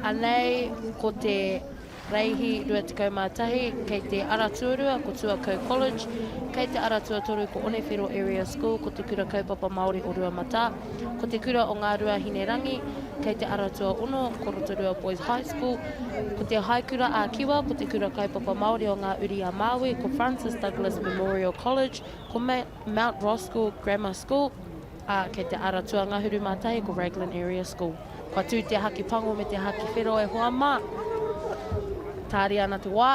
Anei, ko te reihi 21, kei te aratuarua ko Tuakau College, kei te aratua toru ko Onewhiro Area School, ko te kura kaupapa Māori o Ruamata, ko te kura o ngā rua Hinerangi, kei te aratua uno ko Rotorua Boys High School, ko te haikura a Kiwa, ko te kura kaupapa Māori o ngā uri a Maui, ko Francis Douglas Memorial College, ko Mount Roskill Grammar School, kei te aratua ngahuru mātahi ko Raglan Area School. Kua tū te haki pango me te haki whero e hoa mā. Tāri ana te wā,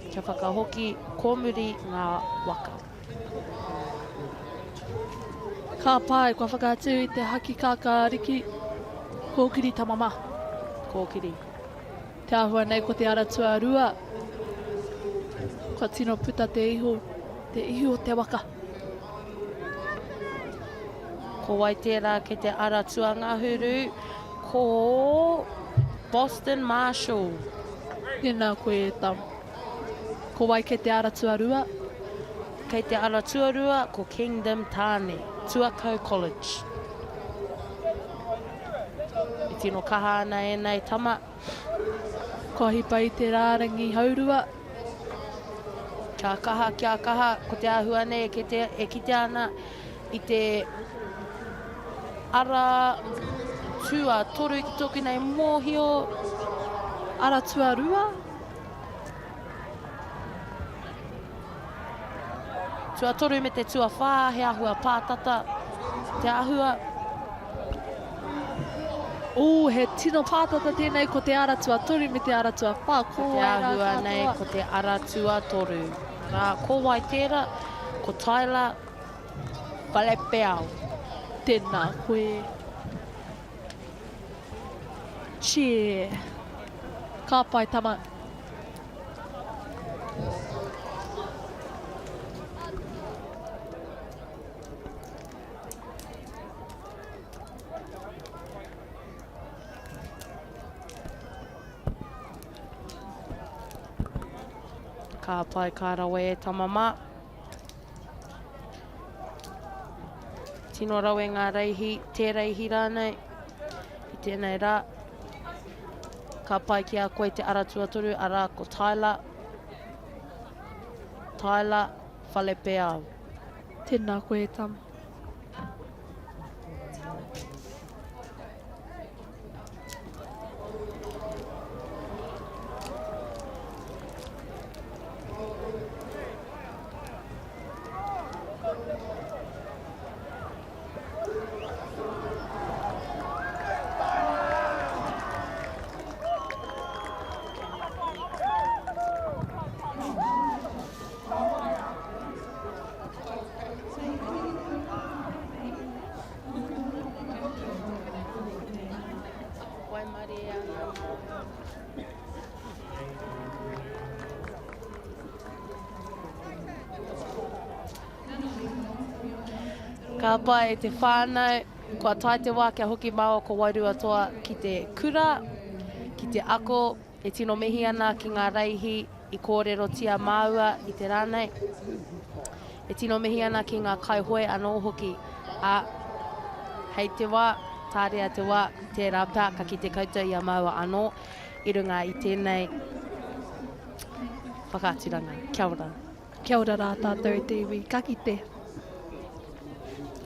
kia whakahoki kōmuri ngā waka. Ka pai, kua whakaatu i te haki kākāriki, kōkiri tamama. Kōkiri. Te ahua nei ko te aratua rua. Kua tino puta te iho o te waka. Ko wai tērā ke te aratua ngahuru, ko Boston Marshall. Tēnā koe tam. Ko wai ke te aratua rua. Kei te aratua rua ko Kingdom Tāne, Tuakau College. I tino kaha ana e nei tama. Kua hipa i te rārangi haurua. Kia kaha, ko te ahua nei e kite ana i te ara tua toru ki toki nei mōhio. Aratua rua. Tua toru me te tua whā, he ahua pātata. Te ahua. He tino pātata tēnei ko te aratua toru me te aratua whā. Te ahua nei ko te aratua toru. Rā, ko wai tērā, ko Tyler Whalepeau. Tēnā koe. Cheer. Ka pai tama. Ka pai ka rawe e tamama. Tino rawe ngā reihi, te reihi rānei. I tēnei rā. Ka pai ki a koe te aratua toru, ara ko Tyler Whalepeau. Tēnā koe tam. Ka pai e te whānau, kua tai te wā kia hoki māo ko wairua toa ki te kura, ki te ako, e tino mihi ana ki ngā reihi i kōrero tia māua i te rānei. E tino mihi ana ki ngā kaihoe anō hoki. Hei te wā, tārea te wā, tērā pā, ka ki te koutou i a māua anō, i runga i tēnei whakaaturanga. Kia ora. Kia ora rā tātou e te iwi, ka ki te.